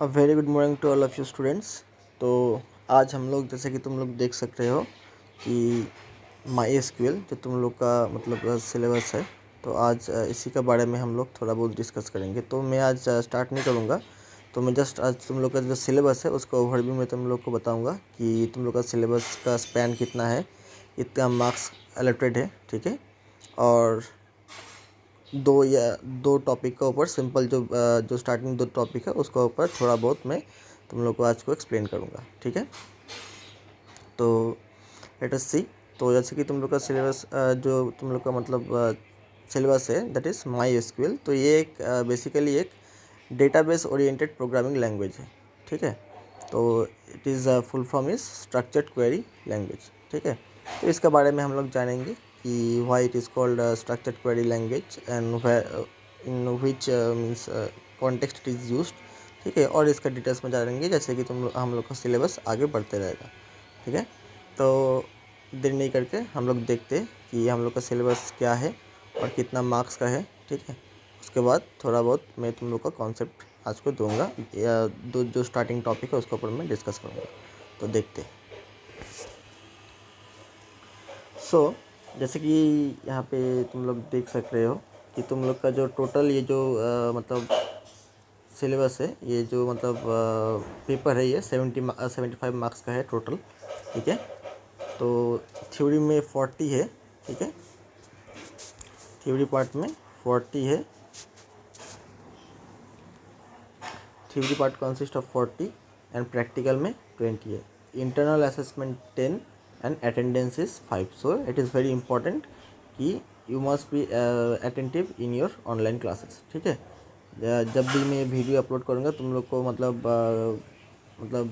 A very good morning to all of you students. तो आज हम लोग जैसे कि तुम लोग देख सक रहे हो कि माई एसक्यूएल जो तुम लोग का मतलब सिलेबस है, तो आज इसी के बारे में हम लोग थोड़ा बहुत डिस्कस करेंगे। तो मैं आज स्टार्ट नहीं करूँगा, तो मैं जस्ट आज तुम लोग का जो सिलेबस है उसका ओवरव्यू मैं तुम लोग को बताऊँगा कि तुम लोग का सिलेबस का स्पैन कितना है, कितना मार्क्स अलॉटेड है, ठीक है। और दो टॉपिक के ऊपर सिंपल जो स्टार्टिंग दो टॉपिक है उसके ऊपर थोड़ा बहुत मैं तुम लोग को आज को एक्सप्लेन करूँगा, ठीक है। तो लेट अस सी। तो जैसे कि तुम लोग का सिलेबस जो तुम लोग का मतलब सिलेबस है दैट इज़ माई एसक्यूएल। तो ये एक बेसिकली एक डेटाबेस ओरिएंटेड प्रोग्रामिंग लैंग्वेज है, ठीक है। तो it is full form is structured query language, ठीक है। तो इसके बारे में हम लोग जानेंगे कि why it is called structured query language and in which means context it is used, ठीक है। और इसका डिटेल्स में जानेंगे जैसे कि हम लोग का सिलेबस आगे बढ़ते रहेगा, ठीक है। तो देर नहीं करके हम लोग देखते हैं कि हम लोग का सिलेबस क्या है और कितना मार्क्स का है, ठीक है। उसके बाद थोड़ा बहुत मैं तुम लोग का कॉन्सेप्ट आज को दूंगा या जो स्टार्टिंग टॉपिक है उसके ऊपर मैं डिस्कस करूँगा। तो देखते हैं। सो जैसे कि यहाँ पे तुम लोग देख सक रहे हो कि तुम लोग का जो टोटल ये जो मतलब सिलेबस है, ये जो मतलब पेपर है, ये 75 मार्क्स का है टोटल, ठीक है। तो थ्योरी में 40 है, ठीक है। थ्योरी पार्ट में 40 है। Theory part consist of 40 and practical में 20 है। Internal assessment 10 and attendance is 5। So it is very important कि you must be attentive in your online classes, ठीक है। जब भी मैं वीडियो अपलोड करूँगा तुम लोग को मतलब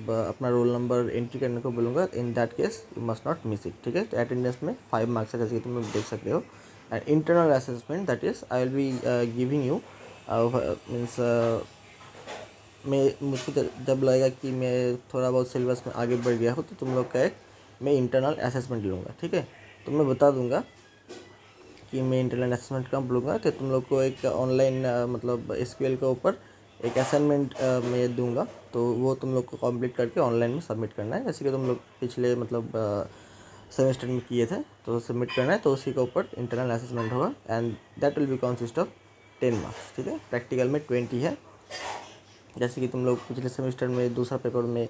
अपना रोल नंबर एंट्री करने को बोलूँगा। In that case you must not miss it, ठीक है। तो अटेंडेंस में 5 मार्क्स है जैसे कि तुम लोग देख सकते हो। And internal assessment that is I will be giving you means मुझको जब लगेगा कि मैं थोड़ा बहुत सिलेबस में आगे बढ़ गया हूँ तो तुम लोग का एक मैं इंटरनल असेसमेंट लूँगा, ठीक है। तो मैं बता दूँगा कि मैं इंटरनल असेसमेंट कब लूँगा। तो तुम लोग को एक ऑनलाइन मतलब एसक्यूएल के ऊपर एक असाइनमेंट मैं दूंगा, तो वो तुम लोग को कंप्लीट करके ऑनलाइन में सबमिट करना है। जैसे कि तुम लोग पिछले मतलब सेमेस्टर में किए थे, तो सबमिट करना है। तो उसी के ऊपर इंटरनल असेसमेंट होगा and that will B consist of 10 marks, ठीक है। प्रैक्टिकल में 20 है। जैसे कि तुम लोग पिछले सेमेस्टर में दूसरा पेपर में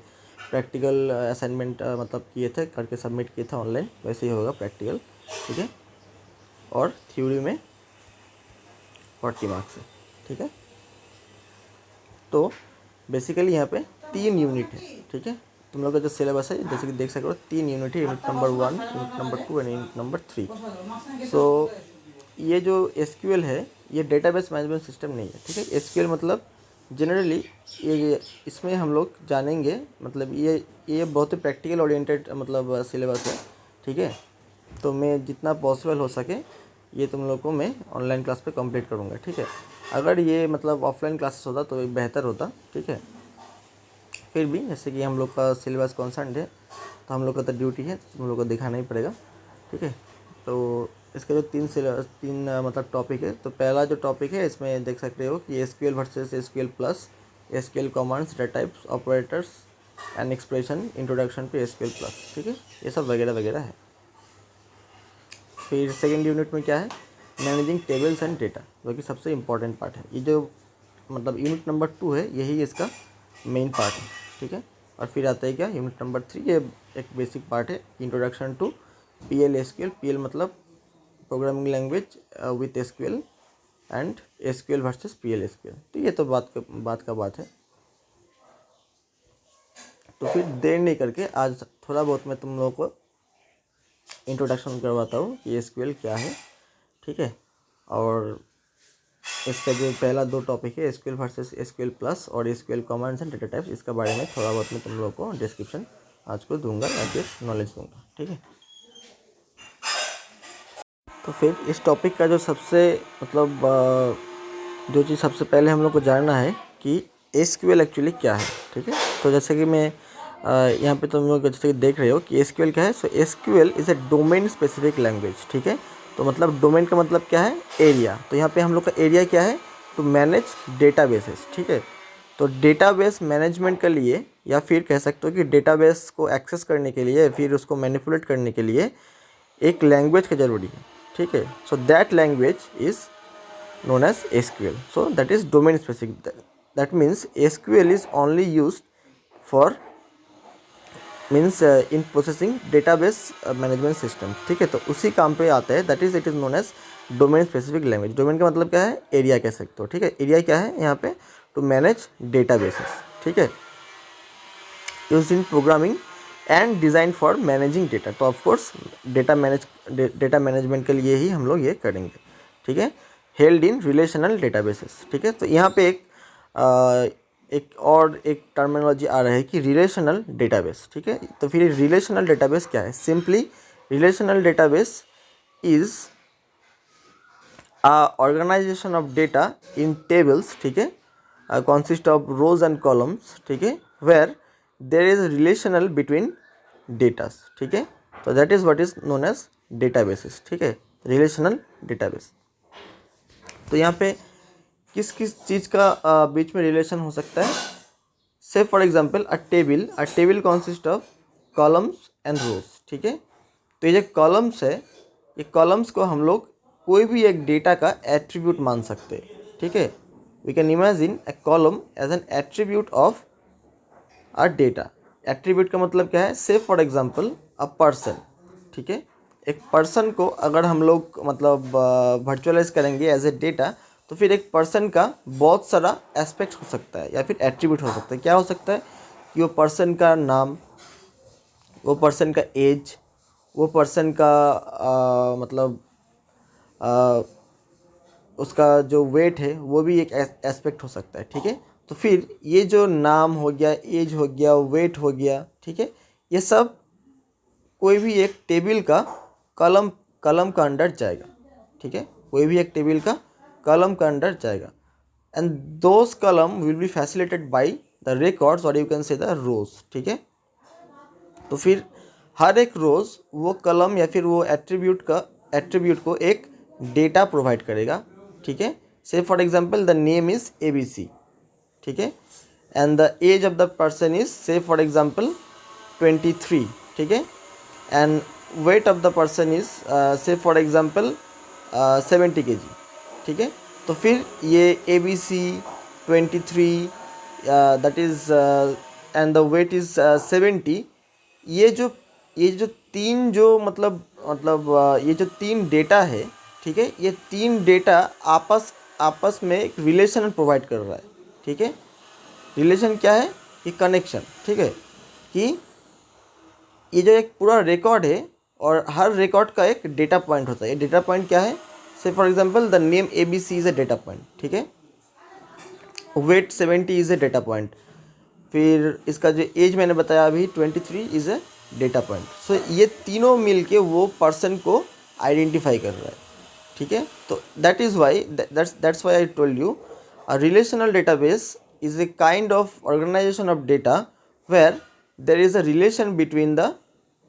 प्रैक्टिकल असाइनमेंट मतलब किए थे, करके सबमिट किए थे ऑनलाइन, वैसे ही होगा प्रैक्टिकल, ठीक है। और थ्योरी में 40 मार्क्स है, ठीक है। तो बेसिकली यहाँ पे 3 यूनिट है, ठीक है। तुम लोग का जो सिलेबस है जैसे कि देख सकते हो 3 यूनिट है, unit number 1, unit number 2 and unit number 3। सो ये जो एसक्यूएल है ये डेटाबेस मैनेजमेंट सिस्टम नहीं है, ठीक है। एसक्यूएल मतलब जनरली ये इसमें हम लोग जानेंगे मतलब ये बहुत ही प्रैक्टिकल ओरिएंटेड मतलब सिलेबस है, ठीक है। तो मैं जितना पॉसिबल हो सके ये तुम लोग को मैं ऑनलाइन क्लास पे कंप्लीट करूँगा, ठीक है। अगर ये मतलब ऑफलाइन क्लासेस होता तो बेहतर होता, ठीक है। फिर भी जैसे कि हम लोग का सिलेबस कॉन्सेंट है तो हम लोग का तो ड्यूटी है, तुम लोग को दिखाना ही पड़ेगा, ठीक है। तो इसके जो तीन मतलब टॉपिक है। तो पहला जो टॉपिक है इसमें देख सकते हो कि SQL versus SQL plus, SQL commands, data types, operators and expression, introduction to SQL plus, ठीक है। ये सब वगैरह वगैरह है। फिर सेकेंड यूनिट में क्या है, मैनेजिंग टेबल्स एंड डेटा, जो कि सबसे इम्पॉर्टेंट पार्ट है। ये जो मतलब यूनिट नंबर 2 है यही इसका मेन पार्ट है, ठीक है। और फिर आता है क्या यूनिट नंबर 3, ये एक बेसिक पार्ट है, introduction to PL SQL. PL मतलब programming language with SQL and SQL versus PL SQL. तो ये तो बात है। तो फिर देर नहीं करके आज थोड़ा बहुत मैं तुम लोगों को इंट्रोडक्शन करवाता हूँ कि एसक्यूएल क्या है, ठीक है। और इसका जो पहला दो टॉपिक है एसक्यूएल वर्सेस एसक्यूएल प्लस और SQL commands and data types, इसके बारे में थोड़ा बहुत मैं तुम लोगों को डिस्क्रिप्शन आज को दूंगा या फिर नॉलेज दूंगा, ठीक है। तो फिर इस टॉपिक का जो सबसे मतलब जो चीज़ सबसे पहले हम लोग को जानना है कि एसक्यूएल एक्चुअली क्या है, ठीक है। तो जैसे कि मैं यहाँ पे तुम लोग जैसे कि देख रहे हो कि एसक्यूएल क्या है। So SQL is a domain specific language, ठीक है। तो मतलब डोमेन का मतलब क्या है, एरिया। तो यहाँ पे हम लोग का एरिया क्या है, टू मैनेज डेटाबेसेस, ठीक है। तो डेटाबेस मैनेजमेंट के लिए, या फिर कह सकते हो कि डेटाबेस को एक्सेस करने के लिए, फिर उसको मैनिपुलेट करने के लिए एक लैंग्वेज की ज़रूरी है, ठीक है। So that language is known as SQL. So that is domain specific. That means SQL is only used for means in processing database management system, ठीक है। तो उसी काम पे आता है, that is it is known as domain specific language. Domain का मतलब क्या है, एरिया कह सकते हो, ठीक है। एरिया क्या है यहाँ पे, टू मैनेज डेटाबेसेस, ठीक है, use in programming and design for managing data. तो ऑफकोर्स डेटा मैनेजमेंट के लिए ही हम लोग ये करेंगे, ठीक है। हेल्ड इन रिलेशनल डेटाबेसेस, ठीक है। तो यहाँ पे एक टर्मिनोलॉजी आ रहा है कि रिलेशनल डेटाबेस, ठीक है। तो फिर रिलेशनल डेटाबेस क्या है, simply relational database is organization of data in tables, ठीक है, consist of rows and columns, ठीक है, where there is relational between datas, ठीक है। तो that is what is known as databases, ठीक है, relational database। तो यहाँ पे किस किस चीज़ का बीच में रिलेशन हो सकता है, से for example a table consist of columns and rows, ठीक है। तो ये जो कॉलम्स है, ये कॉलम्स को हम लोग कोई भी एक डेटा का एट्रीब्यूट मान सकते हैं, ठीक है। We can imagine a column as an attribute of a data. Attribute का मतलब क्या है, से फॉर एग्जाम्पल अ पर्सन, ठीक है। एक पर्सन को अगर हम लोग मतलब वर्चुअलाइज करेंगे एज ए डेटा, तो फिर एक पर्सन का बहुत सारा एस्पेक्ट हो सकता है या फिर एट्रीब्यूट हो सकता है। क्या हो सकता है कि वो पर्सन का नाम, वो पर्सन का एज, वो पर्सन का मतलब उसका जो वेट है वो भी एक एस्पेक्ट हो सकता है, ठीक है। तो फिर ये जो नाम हो गया, एज हो गया, वेट हो गया, ठीक है, ये सब कोई भी एक टेबल का कॉलम कॉलम का अंडर जाएगा, ठीक है। कोई भी एक टेबल का कॉलम का अंडर जाएगा, and those column will be facilitated by the records और यू कैन से द रोज, ठीक है। तो फिर हर एक रोज वो कॉलम या फिर वो एट्रीब्यूट को एक डेटा प्रोवाइड करेगा, ठीक है। से for example the name is ABC, ठीक है, and the age of the person is say for example 23, ठीक है, and weight of the person is say for example 70 kg, ठीक है। तो फिर ये ABC 23 that is and the weight is 70, ये जो तीन जो ये जो तीन डेटा है, ठीक है, ये तीन डेटा आपस में एक रिलेशन प्रोवाइड कर रहा है, ठीक है। रिलेशन क्या है, कि कनेक्शन, ठीक है, कि ये जो एक पूरा रिकॉर्ड है और हर रिकॉर्ड का एक डेटा पॉइंट होता है। ये डेटा पॉइंट क्या है, से for example the name ABC is a data point, ठीक है, weight 70 is a data point, फिर इसका जो एज मैंने बताया अभी 23 is a data point. So ये तीनों मिल के वो पर्सन को आइडेंटिफाई कर रहा है, ठीक है। तो that is why that's why I told you a relational database is a kind of organization of data where there is a relation between the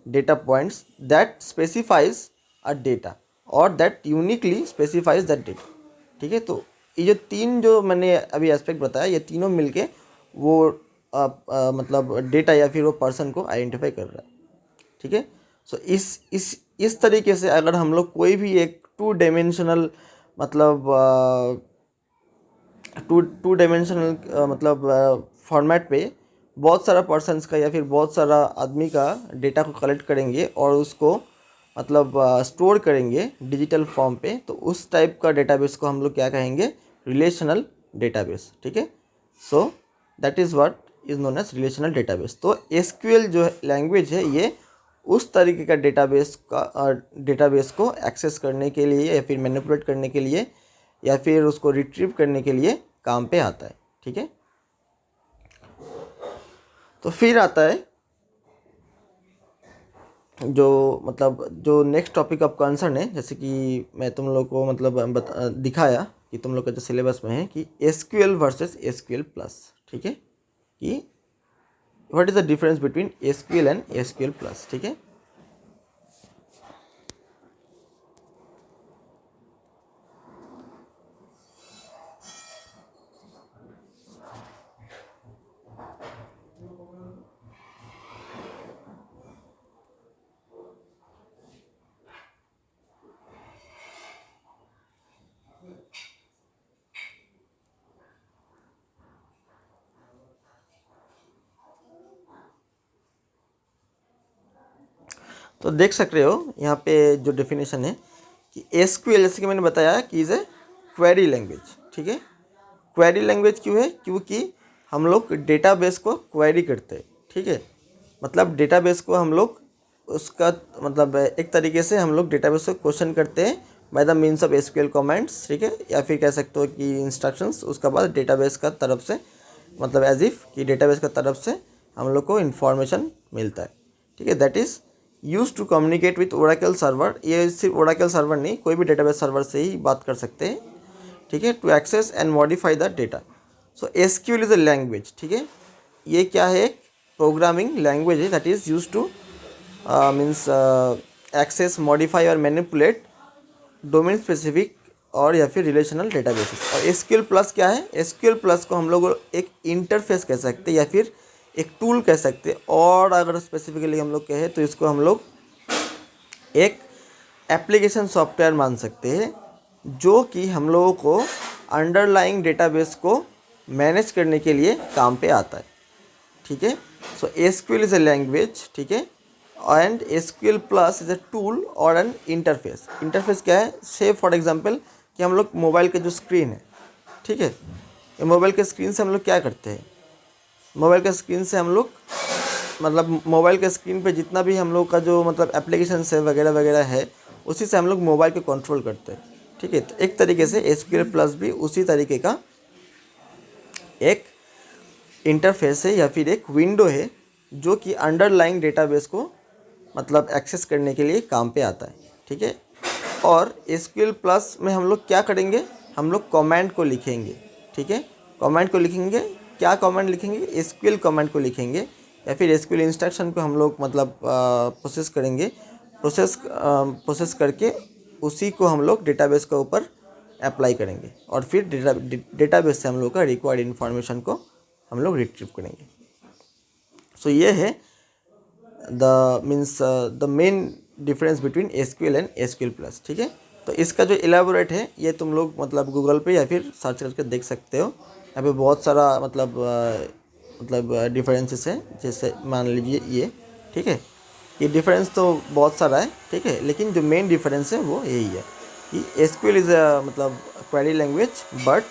data points that specifies a data और that uniquely specifies that data, ठीक है। तो ये जो तीन जो मैंने अभी एस्पेक्ट बताया, ये तीनों मिलके वो मतलब डेटा या फिर वो पर्सन को आइडेंटिफाई कर रहा है, ठीक है। सो इस तरीके से अगर हम लोग कोई भी एक टू डायमेंशनल मतलब टू डायमेंशनल मतलब फॉर्मेट पे बहुत सारा पर्सन्स का या फिर बहुत सारा आदमी का डेटा को कलेक्ट करेंगे और उसको मतलब स्टोर करेंगे डिजिटल फॉर्म पे, तो उस टाइप का डेटाबेस को हम लोग क्या कहेंगे, रिलेशनल डेटाबेस, ठीक है। So that is what is known as relational database. तो SQL जो लैंग्वेज है ये उस तरीके का डेटाबेस को एक्सेस करने के लिए या फिर मैनिपुलेट करने के लिए या फिर उसको रिट्रीव करने के लिए काम पे आता है, ठीक है। तो फिर आता है जो नेक्स्ट टॉपिक ऑफ कंसर्न है, जैसे कि मैं तुम लोग को मतलब दिखाया कि तुम लोग का जो सिलेबस में है कि SQL वर्सेस SQL प्लस, ठीक है, कि what is the difference between SQL and SQL plus, ठीक है। तो देख सक रहे हो यहाँ पे जो डेफिनेशन है कि एसक्यूएल, जैसे कि मैंने बताया कि इज़ ए क्वेरी लैंग्वेज, ठीक है। क्वेरी लैंग्वेज क्यों है? क्योंकि हम लोग डेटाबेस को क्वेरी करते हैं, ठीक है। मतलब डेटाबेस को हम लोग उसका मतलब एक तरीके से हम लोग डेटाबेस को क्वेश्चन करते हैं by the means of SQL comments, ठीक है, या फिर कह सकते हो कि इंस्ट्रक्शंस। उसके बाद डेटाबेस का तरफ से मतलब एज इफ़ कि डेटाबेस का तरफ से हम लोग को इन्फॉर्मेशन मिलता है, ठीक है। That is use to communicate with Oracle server. ये सिर्फ ओरेकल सर्वर नहीं, कोई भी डेटाबेस सर्वर से ही बात कर सकते हैं, ठीक है, to access and modify the data. So SQL is a language, ठीक है। ये क्या है? एक प्रोग्रामिंग लैंग्वेज है that is use to means access, modify और मैनिपुलेट डोमेन स्पेसिफिक और या फिर रिलेशनल डेटाबेसेस। और एसक्यूएल प्लस क्या है? एसक्यूएल प्लस को हम लोग एक इंटरफेस कह सकते हैं या फिर एक टूल कह सकते हैं, और अगर स्पेसिफिकली हम लोग कहें तो इसको हम लोग एक एप्लीकेशन सॉफ्टवेयर मान सकते हैं, जो कि हम लोगों को अंडरलाइंग डेटाबेस को मैनेज करने के लिए काम पे आता है, ठीक है। So SQL is a language, ठीक है, and SQL plus is a tool और एन इंटरफेस। इंटरफेस क्या है? से फॉर एग्जांपल कि हम लोग मोबाइल के जो स्क्रीन है, ठीक है, ये मोबाइल के स्क्रीन से हम लोग क्या करते हैं? मोबाइल के स्क्रीन से हम लोग मतलब मोबाइल के स्क्रीन पे जितना भी हम लोग का जो मतलब एप्लीकेशन है वगैरह वगैरह है, उसी से हम लोग मोबाइल को कंट्रोल करते हैं, ठीक है। तो एक तरीके से एसक्यूएल प्लस भी उसी तरीके का एक इंटरफेस है या फिर एक विंडो है, जो कि अंडरलाइंग डेटाबेस को मतलब एक्सेस करने के लिए काम पे आता है, ठीक है। और एसक्यूएल प्लस में हम लोग क्या करेंगे? हम लोग कमांड को लिखेंगे, ठीक है। कमांड को लिखेंगे, क्या कमांड लिखेंगे? एसक्यूएल कमांड को लिखेंगे या फिर एसक्यूएल इंस्ट्रक्शन को हम लोग मतलब प्रोसेस करेंगे। प्रोसेस करके उसी को हम लोग डेटाबेस के ऊपर अप्लाई करेंगे और फिर डेटाबेस से हम लोग का रिक्वायर्ड इन्फॉर्मेशन को हम लोग रिट्रीव करेंगे। सो ये है the main difference between SQL and SQL plus, ठीक है। तो इसका जो इलेबोरेट है ये तुम लोग मतलब गूगल पे या फिर सर्च करके देख सकते हो। यहाँ पे बहुत सारा मतलब डिफरेंसेस है। जैसे मान लीजिए ये, ठीक है, ये डिफरेंस तो बहुत सारा है, ठीक है, लेकिन जो मेन डिफरेंस है वो यही है कि एसक्यूएल इज़ मतलब query language, but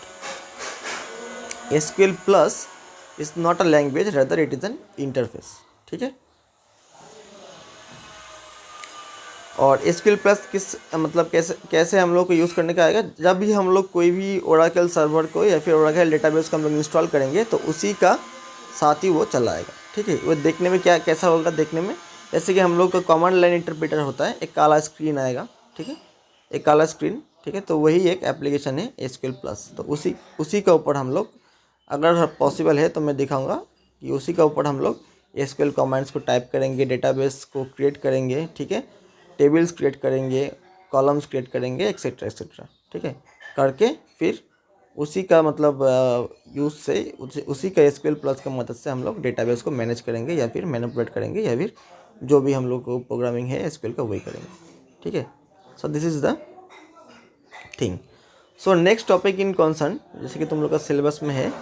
SQL plus is not a language, rather it is an interface, ठीक है। और एसक्यूएल प्लस किस मतलब कैसे कैसे हम लोग को यूज़ करने का आएगा? जब भी हम लोग कोई भी ओरेकल सर्वर को या फिर ओरेकल डेटाबेस को हम लोग इंस्टॉल करेंगे तो उसी का साथ ही वो चलाएगा, ठीक है। वो देखने में क्या कैसा होगा? देखने में जैसे कि हम लोग का कमांड लाइन इंटरप्रेटर होता है, एक काला स्क्रीन आएगा, ठीक है, एक काला स्क्रीन, ठीक है। तो वही एक एप्लीकेशन है एसक्यूएल प्लस। तो उसी के ऊपर हम लोग, अगर पॉसिबल है तो मैं दिखाऊंगा कि उसी के ऊपर हम लोग एसक्यूएल कमांड्स को टाइप करेंगे, डेटाबेस को क्रिएट करेंगे, ठीक है, टेबल्स क्रिएट करेंगे, कॉलम्स क्रिएट करेंगे, एक्सेट्रा एक्सेट्रा, ठीक है, करके फिर उसी का मतलब यूज़ से उसी का एसक्यूएल प्लस की मदद से हम लोग डेटाबेस को मैनेज करेंगे या फिर मैनिपुलेट करेंगे या फिर जो भी हम लोग को प्रोग्रामिंग है एसक्यूएल का वही करेंगे, ठीक है। So this is the thing. So next topic in concern, जैसे कि तुम लोग का सिलेबस में है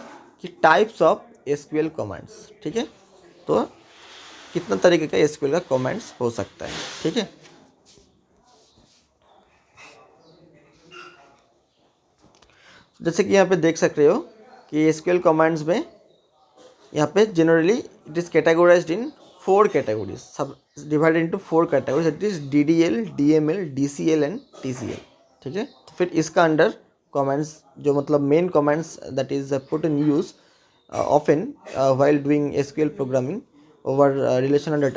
कि टाइप्स ऑफ एसक्यूएल कमांड्स, ठीक है। तो कितना तरीके का एसक्यूएल का कमांड्स हो सकता है, ठीक है। जैसे कि यहाँ पे देख सक रहे हो कि एसक्यूएल कमांड्स में यहाँ पे generally it is categorized in 4 categories, subdivided into 4 categories, it is DDL, DML, DCL and TCL, ठीक है। तो फिर इसका अंडर कमांड्स जो मतलब main commands that is put in use often while doing SQL programming over relational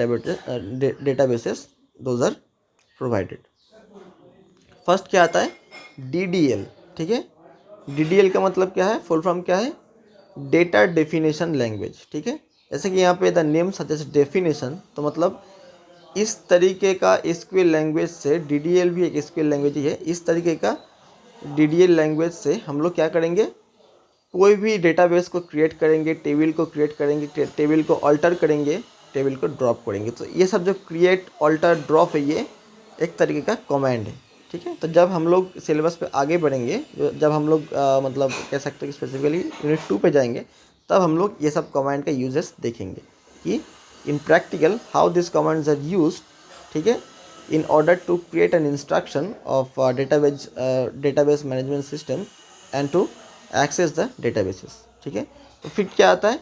databases, those are provided. First क्या आता है? डीडीएल, ठीक है। डीडीएल का मतलब क्या है? फुल फॉर्म क्या है? डेटा डेफिनेशन लैंग्वेज, ठीक है। जैसे कि यहाँ पे द नेम सजेस्ट डेफिनेशन, तो मतलब इस तरीके का एसक्यूएल लैंग्वेज से, डीडीएल भी एक एसक्यूएल लैंग्वेज ही है, इस तरीके का डीडीएल लैंग्वेज से हम लोग क्या करेंगे? कोई भी डेटाबेस को क्रिएट करेंगे, टेबल को क्रिएट करेंगे, टेबल को अल्टर करेंगे, टेबल को ड्रॉप करेंगे। तो ये सब जो क्रिएट, अल्टर, ड्रॉप है, ये एक तरीके का कमांड है, ठीक है। तो जब हम लोग सिलेबस पे आगे बढ़ेंगे, जब हम लोग मतलब कह सकते हैं कि स्पेसिफिकली यूनिट 2 पे जाएंगे, तब हम लोग ये सब कमांड का यूजेस देखेंगे कि in practical how this commands are used, ठीक है, in order to create an instruction of database management system and to access the databases. ठीक है, तो फिर क्या आता है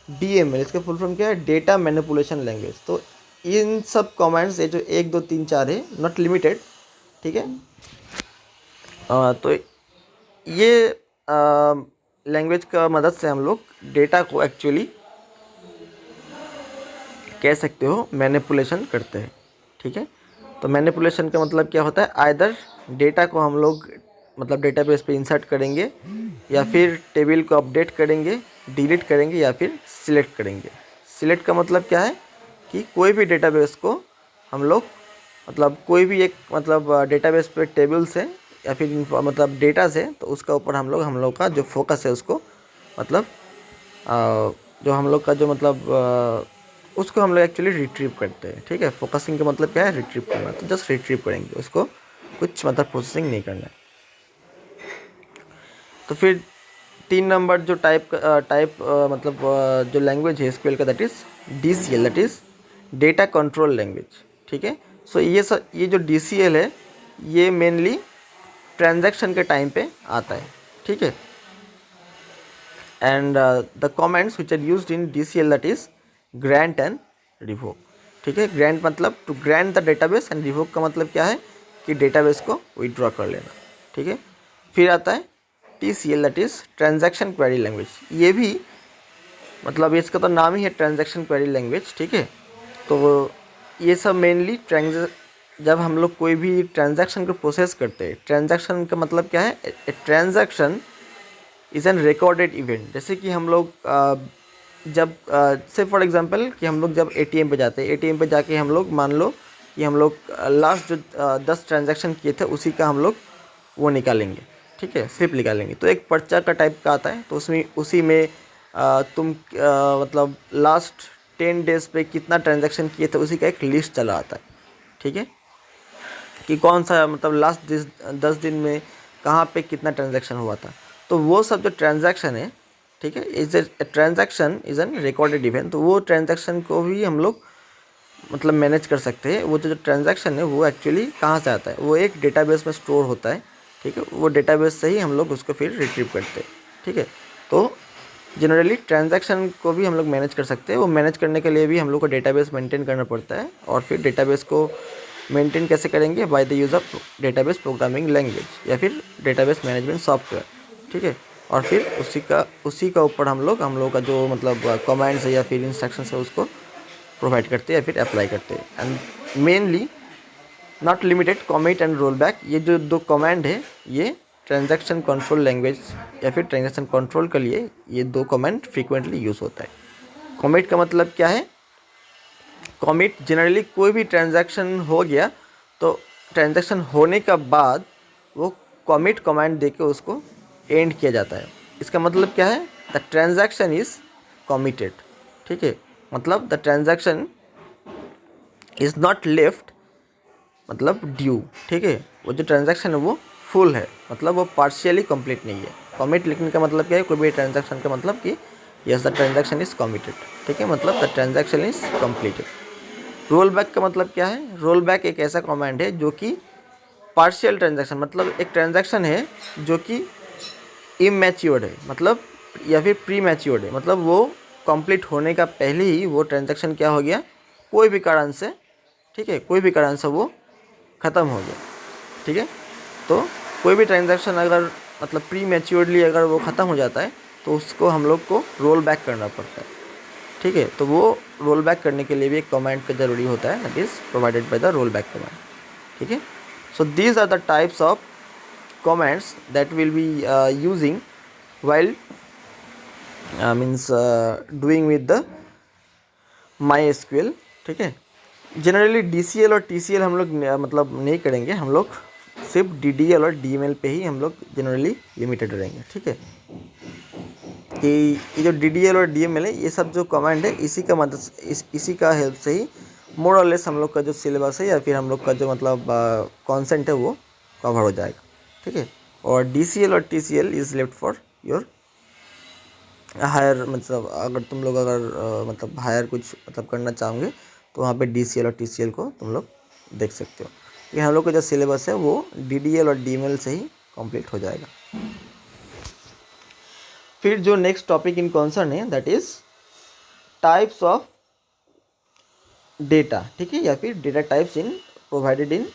DML, इसका फुल फॉर्म क्या है, डेटा मैनिपुलेशन लैंग्वेज। तो इन सब कमांड्स, ये जो 1 2 3 4 है, नॉट लिमिटेड, ठीक है, तो ये लैंग्वेज का मदद से हम लोग डेटा को एक्चुअली कह सकते हो मैनिपुलेशन करते हैं। ठीक है, तो मैनिपुलेशन का मतलब क्या होता है, आइदर डेटा को हम लोग मतलब डेटाबेस पे इंसर्ट करेंगे, या फिर टेबल को अपडेट करेंगे, डिलीट करेंगे, या फिर सिलेक्ट करेंगे। सिलेक्ट का मतलब क्या है कि कोई भी डेटाबेस को हम लोग मतलब कोई भी एक मतलब डेटाबेस पे टेबल्स है या फिर मतलब डेटा से, तो उसका ऊपर हम लोग का जो फोकस है उसको मतलब जो हम लोग का जो मतलब उसको हम लोग एक्चुअली रिट्रीव करते हैं। ठीक है, फोकसिंग का मतलब क्या है, रिट्रीव करना। तो जस्ट रिट्रीव करेंगे उसको, कुछ मतलब प्रोसेसिंग नहीं करना है। तो फिर 3 नंबर जो टाइप मतलब जो लैंग्वेज है SQL का, that is DCL, that is data control language. ठीक है, सो ये जो DCL है ये मेनली ट्रांजैक्शन के टाइम पे आता है। ठीक है, and the comments which are used in DCL, that is grant and revoke. ठीक है, ग्रांट मतलब to grant the database, and revoke का मतलब क्या है कि डेटाबेस को विड्रॉ कर लेना। ठीक है, फिर आता है TCL, that is transaction query language. ये भी मतलब इसका तो नाम ही है ट्रांजैक्शन क्वेरी लैंग्वेज। ठीक है, तो ये सब मेनली जब हम लोग कोई भी ट्रांजैक्शन को प्रोसेस करते हैं, ट्रांजैक्शन का मतलब क्या है, transaction is an recorded event. जैसे कि हम लोग जब से फॉर एग्जांपल कि हम लोग जब ATM पे जाते हैं, ATM पे जाके हम लोग मान लो कि हम लोग लास्ट जो 10 ट्रांजैक्शन किए थे उसी का हम लोग वो निकालेंगे। ठीक है, स्लिप निकालेंगे, तो एक पर्चा का टाइप का आता है, तो उसमें उसी में तुम मतलब लास्ट 10 डेज पे कितना ट्रांजैक्शन किए थे उसी का एक लिस्ट चला आता है। ठीक है, कि कौन सा मतलब लास्ट 10 दिन में कहाँ पे कितना ट्रांजैक्शन हुआ था। तो वो सब जो ट्रांजैक्शन है, ठीक है, is a transaction is an recorded event. तो वो ट्रांजैक्शन को भी हम लोग मतलब मैनेज कर सकते हैं। वो जो ट्रांजैक्शन है वो एक्चुअली कहाँ से आता है, वो एक डेटाबेस में स्टोर होता है। ठीक है, वो डेटाबेस से ही हम लोग उसको फिर रिट्रीव करते हैं। ठीक है, तो जनरली ट्रांजैक्शन को भी हम लोग मैनेज कर सकते हैं। वो मैनेज करने के लिए भी हम लोग को डेटाबेस मेंटेन करना पड़ता है, और फिर डेटाबेस को मेंटेन कैसे करेंगे, by the use of database programming language या फिर डेटाबेस मैनेजमेंट सॉफ्टवेयर। ठीक है, और फिर उसी का ऊपर हम लोग का जो मतलब कमांड्स है या फिर इंस्ट्रक्शंस है उसको प्रोवाइड करते हैं या फिर अप्लाई करते हैं। And mainly not limited commit and roll back, ये जो 2 कमांड है ये ट्रांजैक्शन कंट्रोल लैंग्वेज या फिर ट्रांजैक्शन कंट्रोल के लिए ये 2 कमांड फ्रीक्वेंटली यूज़ होता है। कमिट का मतलब क्या है, कमिट जनरली कोई भी ट्रांजैक्शन हो गया तो ट्रांजैक्शन होने का बाद वो कमिट कमांड देके उसको एंड किया जाता है। इसका मतलब क्या है, द ट्रांजैक्शन इज़ कमिटेड। ठीक है, मतलब the transaction is not left मतलब ड्यू। ठीक है, वो जो ट्रांजैक्शन है वो फुल है, मतलब वो पार्शियली कंप्लीट नहीं है। कमिट लिखने का मतलब क्या है, कोई भी ट्रांजैक्शन का मतलब कि yes the transaction is committed. ठीक है, मतलब the transaction is completed. Roll back का मतलब क्या है, रोल बैक एक ऐसा कमांड है जो कि पार्शियल ट्रांजैक्शन, मतलब एक ट्रांजैक्शन है जो कि इमैच्योर्ड है मतलब या फिर प्री मैच्योर्ड है, मतलब वो कंप्लीट होने का पहले ही वो ट्रांजैक्शन क्या हो गया, कोई भी कारण से, ठीक है, कोई भी कारण से वो ख़त्म हो गया। ठीक है, तो कोई भी ट्रांजैक्शन अगर मतलब प्री मैच्योर्डली अगर वो ख़त्म हो जाता है तो उसको हम लोग को रोल बैक करना पड़ता है। ठीक है, तो वो रोल बैक करने के लिए भी एक कमांड का ज़रूरी होता है, that is provided by the roll back command. ठीक है, so these are the types of commands that will be using while means doing with the MySQL। ठीक है, जनरली DCL और TCL हम लोग मतलब नहीं करेंगे, हम लोग सिर्फ DDL और DML पे ही हम लोग जनरली लिमिटेड रहेंगे। ठीक है, कि ये जो DDL और DML है ये सब जो कमांड है इसी का मदद इसी का हेल्प से ही मोर और लेस हम लोग का जो सिलेबस है या फिर हम लोग का जो मतलब कॉन्सेंट है वो कवर हो जाएगा। ठीक है, और DCL और TCL is left for your higher, मतलब अगर तुम लोग मतलब हायर कुछ मतलब करना चाहोगे तो वहाँ पे DCL और TCL को तुम लोग देख सकते हो। ये हम लोग का जो सिलेबस है वो DDL और DML से ही कंप्लीट हो जाएगा। फिर जो नेक्स्ट टॉपिक इन कॉन्सर्न है that is types of data, ठीक है, या फिर data types in provided in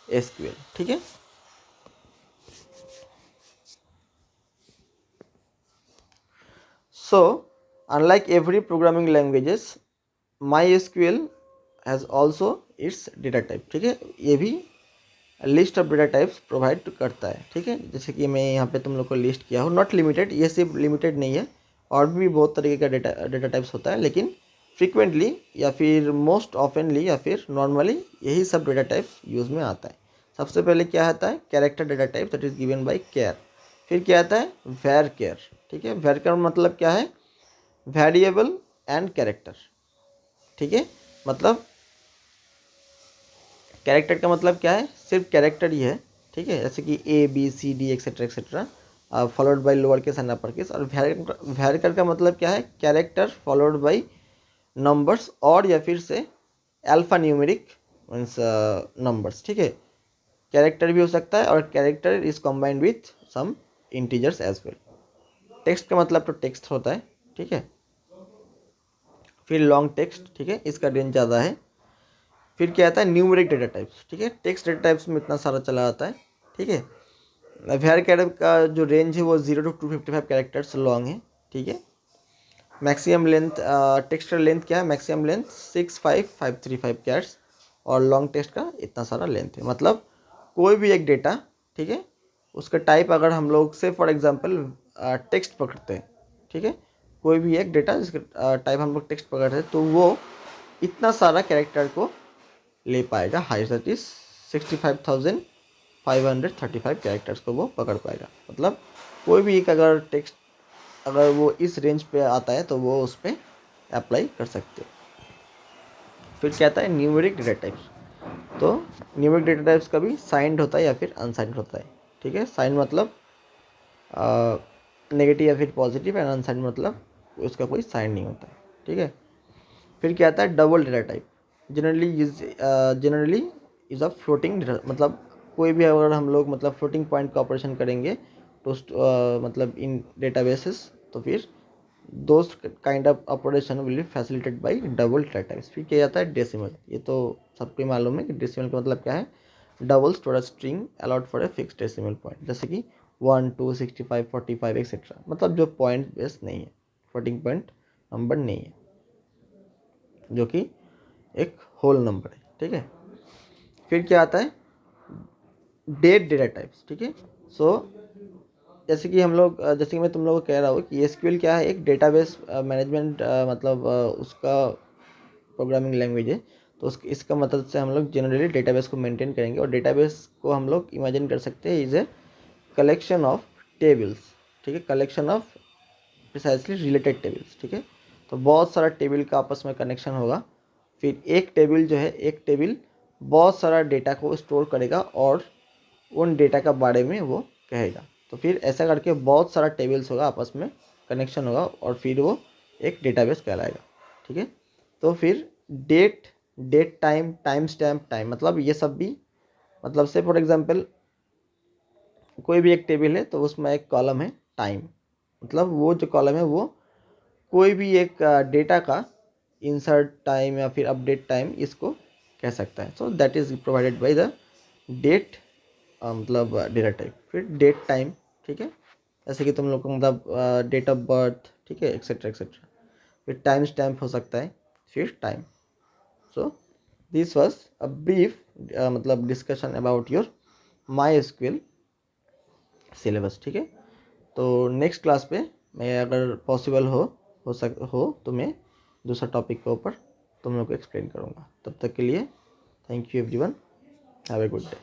SQL, ठीक है। So unlike every programming languages, MySQL has also its data type, ठीक है। ये भी list of data types provide करता है, ठीक है। जैसे कि मैं यहाँ पे तुम लोग को लिस्ट किया हूँ, नॉट लिमिटेड, ये सिर्फ लिमिटेड नहीं है, और भी बहुत तरीके का डेटा टाइप्स होता है, लेकिन फ्रीक्वेंटली या फिर मोस्ट ऑफनली या फिर नॉर्मली यही सब डेटा टाइप्स यूज़ में आता है। सबसे पहले क्या आता है, character data type that is given by care. फिर क्या आता है, वेर केयर, ठीक है। वेर केयर मतलब क्या है, वेरिएबल एंड कैरेक्टर, ठीक है। मतलब कैरेक्टर का मतलब क्या है, सिर्फ कैरेक्टर ही है, ठीक है। जैसे कि ABCD etcetera etcetera followed by lower case and upper case. और वेरिएबल का मतलब क्या है, कैरेक्टर फॉलोड बाय नंबर्स और या फिर से अल्फा न्यूमेरिक मीन्स नंबर्स, ठीक है। कैरेक्टर भी हो सकता है और character is combined with some integers as well. Text का मतलब तो टेक्स्ट होता है, ठीक है। फिर लॉन्ग टेक्स्ट, ठीक है, इसका रेंज ज़्यादा है। फिर क्या आता है, न्यूमेरिक डेटा टाइप्स, ठीक है। टेक्स्ट डेटा टाइप्स में इतना सारा चला आता है, ठीक है। वेर कैरेक्टर का जो रेंज है वो 0 to 255 कैरेक्टर्स लॉन्ग है, ठीक है। मैक्सिमम लेंथ, टेक्स्ट का लेंथ क्या है, मैक्सिमम लेंथ 65535 कैरेक्टर्स, और लॉन्ग टेक्स्ट का इतना सारा लेंथ है। मतलब कोई भी एक डेटा, ठीक है, उसका टाइप अगर हम लोग से फॉर एग्जांपल टेक्स्ट पकड़ते हैं, ठीक है, कोई भी एक डेटा जिसका टाइप हम लोग टेक्स्ट पकड़ते हैं, तो वो इतना सारा कैरेक्टर को ले पाएगा, हाइस्ट दैट इज 65,535 कैरेक्टर्स को वो पकड़ पाएगा। मतलब कोई भी एक अगर टेक्स्ट अगर वो इस रेंज पे आता है तो वो उस पर अप्लाई कर सकते हो। फिर क्या आता है, न्यूमेरिक डेटा टाइप्स। तो न्यूमेरिक डेटा टाइप्स का भी साइंड होता है या फिर अनसाइंड होता है, ठीक है। साइंड मतलब नेगेटिव या फिर पॉजिटिव, एंड अनसाइंड मतलब उसका कोई साइन नहीं होता है, ठीक है। फिर क्या आता है, double data type. Generally is a floating data, मतलब कोई भी अगर हम लोग मतलब फ्लोटिंग पॉइंट का ऑपरेशन करेंगे तो मतलब इन डेटाबेसेस, तो फिर those kind of operation will be facilitated bye double data types. फिर क्या जाता है, डेसिमल। ये तो सबको मालूम है कि डेसिमल का मतलब क्या है, double storage string a lot for a fix decimal point. जैसे कि 1 2 65 45 एक्सेट्रा, मतलब जो पॉइंट बेस नहीं है, फ्लोटिंग पॉइंट नंबर नहीं है, जो कि एक होल नंबर है, ठीक है। फिर क्या आता है, डेट डेटा टाइप्स, ठीक है। सो जैसे कि हम लोग जैसे कि मैं तुम लोगों को कह रहा हूँ कि SQL क्या है, एक डेटाबेस मैनेजमेंट मतलब उसका प्रोग्रामिंग लैंग्वेज है। तो इसका मतलब से हम लोग जनरली डेटाबेस को मेंटेन करेंगे, और डेटाबेस को हम लोग इमेजिन कर सकते हैं is a collection of tables, ठीक है, collection of precisely related tables, ठीक है। तो बहुत सारा टेबल का आपस में कनेक्शन होगा। फिर एक टेबल जो है, एक टेबल बहुत सारा डेटा को स्टोर करेगा और उन डेटा का बारे में वो कहेगा। तो फिर ऐसा करके बहुत सारा टेबल्स होगा, आपस में कनेक्शन होगा, और फिर वो एक डेटाबेस कहलाएगा, ठीक है। तो फिर date, date time, time stamp, time, मतलब ये सब भी, मतलब से फॉर एग्जांपल कोई भी एक टेबल है तो उसमें एक कॉलम है टाइम, मतलब वो जो कॉलम है वो कोई भी एक डेटा का इंसर्ट टाइम या फिर अपडेट टाइम इसको कह सकता है। So that is provided by the date, मतलब डेटा टाइप। फिर डेट टाइम, ठीक है, जैसे कि तुम लोग को मतलब डेट ऑफ बर्थ, ठीक है, एक्सेट्रा एक्सेट्रा। फिर टाइम स्टैम्प हो सकता है, फिर time. So this was a brief मतलब discussion about your MySQL syllabus, ठीक है। तो नेक्स्ट क्लास पे मैं अगर पॉसिबल हो तो मैं दूसरा टॉपिक के ऊपर तुम लोग को एक्सप्लेन करूँगा। तब तक के लिए thank you everyone, have a good day.